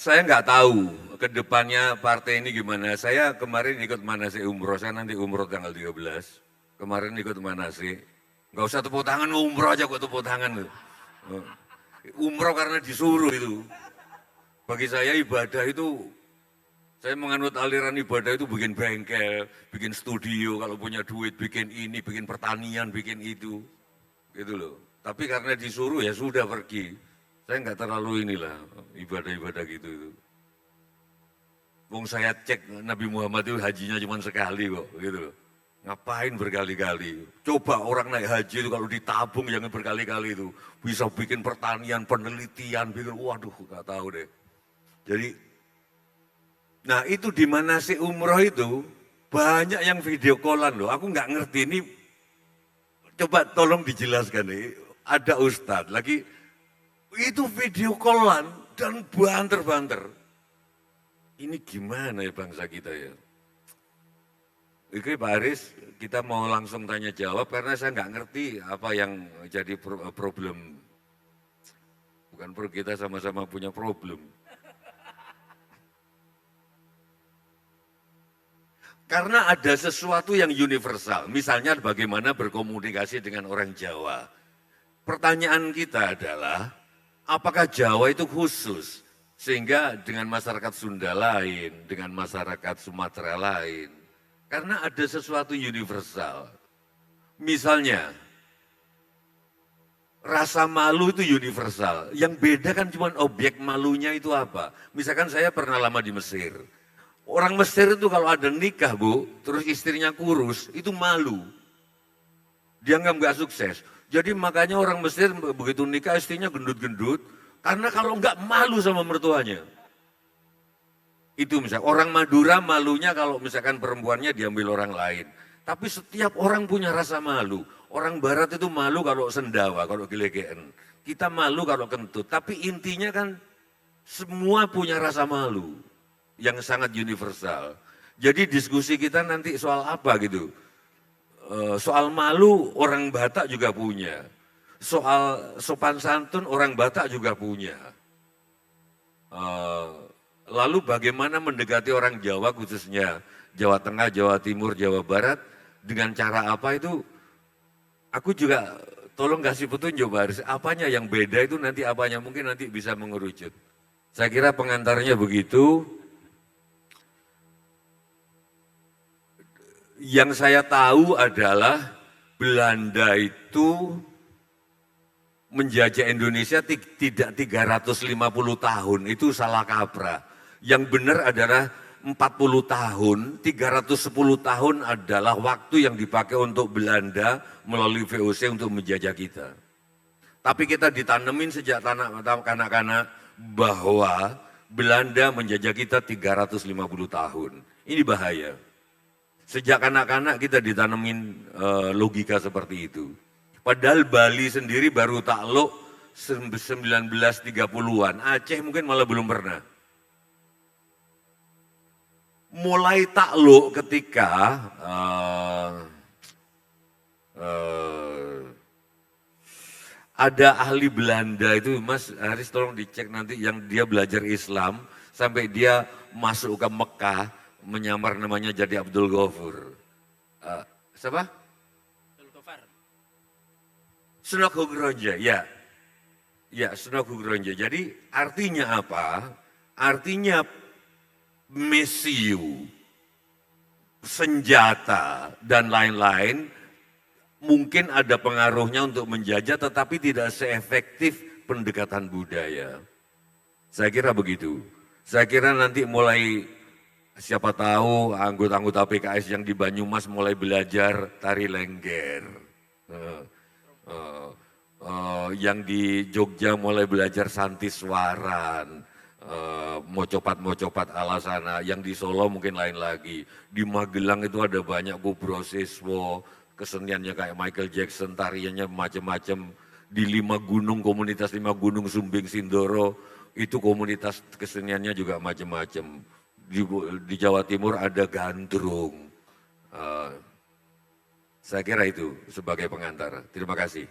Saya nggak tahu ke depannya partai ini gimana. Saya kemarin ikut manasik umroh, saya nanti umroh tanggal 13. Kemarin ikut manasik, nggak usah tepuk tangan, umroh aja kok tepuk tangan. Umroh karena disuruh itu. Bagi saya ibadah itu, saya menganut aliran ibadah itu bikin bengkel, bikin studio, kalau punya duit bikin ini, bikin pertanian, bikin itu. Gitu loh. Tapi karena disuruh ya sudah pergi. Saya nggak terlalu inilah ibadah-ibadah gitu. Wong saya cek Nabi Muhammad itu hajinya cuma sekali kok, gitu loh. Ngapain berkali-kali? Coba orang naik haji itu kalau ditabung yang berkali-kali itu bisa bikin pertanian, penelitian, bikin waduh nggak tahu deh. Jadi, nah itu di mana sih umroh itu banyak yang video callan loh. Aku nggak ngerti ini. Coba tolong dijelaskan nih. Ada ustadz lagi itu video callan dan banter-banter. Ini gimana ya bangsa kita ya? Oke Pak Aris, kita mau langsung tanya jawab karena saya nggak ngerti apa yang jadi problem. Bukan kita sama-sama punya problem. Karena ada sesuatu yang universal, misalnya bagaimana berkomunikasi dengan orang Jawa. Pertanyaan kita adalah, apakah Jawa itu khusus? Sehingga dengan masyarakat Sunda lain, dengan masyarakat Sumatera lain. Karena ada sesuatu universal. Misalnya, rasa malu itu universal. Yang beda kan cuma objek malunya itu apa. Misalkan saya pernah lama di Mesir. Orang Mesir itu kalau ada nikah Bu, terus istrinya kurus, itu malu. Dianggap nggak sukses. Jadi makanya orang Mesir begitu nikah istrinya gendut-gendut, karena kalau nggak malu sama mertuanya. Itu misalnya orang Madura malunya kalau misalkan perempuannya diambil orang lain. Tapi setiap orang punya rasa malu. Orang Barat itu malu kalau sendawa, kalau gelegeen. Kita malu kalau kentut. Tapi intinya kan semua punya rasa malu yang sangat universal. Jadi diskusi kita nanti soal apa gitu. Soal malu orang Batak juga punya. Soal sopan santun orang Batak juga punya. Lalu bagaimana mendekati orang Jawa khususnya Jawa Tengah, Jawa Timur, Jawa Barat dengan cara apa itu aku juga tolong kasih petunjuk Baris, apanya yang beda itu nanti apanya mungkin nanti bisa mengerucut. Saya kira pengantarnya begitu. Yang saya tahu adalah Belanda itu menjajah Indonesia tidak 350 tahun, itu salah kaprah. Yang benar adalah 40 tahun, 310 tahun adalah waktu yang dipakai untuk Belanda melalui VOC untuk menjajah kita. Tapi kita ditanemin sejak kanak-kanak bahwa Belanda menjajah kita 350 tahun. Ini bahaya. Sejak kanak-kanak kita ditanemin logika seperti itu. Padahal Bali sendiri baru takluk 1930-an. Aceh mungkin malah belum pernah. Mulai takluk ketika ada ahli Belanda itu, Mas Haris tolong dicek nanti yang dia belajar Islam sampai dia masuk ke Mekah menyamar namanya jadi Abdul Ghafur. Siapa? Sunok Hugronje, ya. Ya, Sunok Hugronje. Jadi artinya apa? Artinya mesiu, senjata, dan lain-lain mungkin ada pengaruhnya untuk menjajah tetapi tidak seefektif pendekatan budaya. Saya kira begitu. Saya kira nanti mulai siapa tahu anggota-anggota PKS yang di Banyumas mulai belajar tari lengger. Yang di Jogja mulai belajar santiswaran, mocopat-mocopat ala sana. Yang di Solo mungkin lain lagi. Di Magelang itu ada banyak kubrosiswo, keseniannya kayak Michael Jackson, tariannya macam-macam. Di 5 gunung, komunitas 5 gunung Sumbing Sindoro, itu komunitas keseniannya juga macam-macam. Di Jawa Timur ada gandrung. Saya kira itu sebagai pengantar. Terima kasih.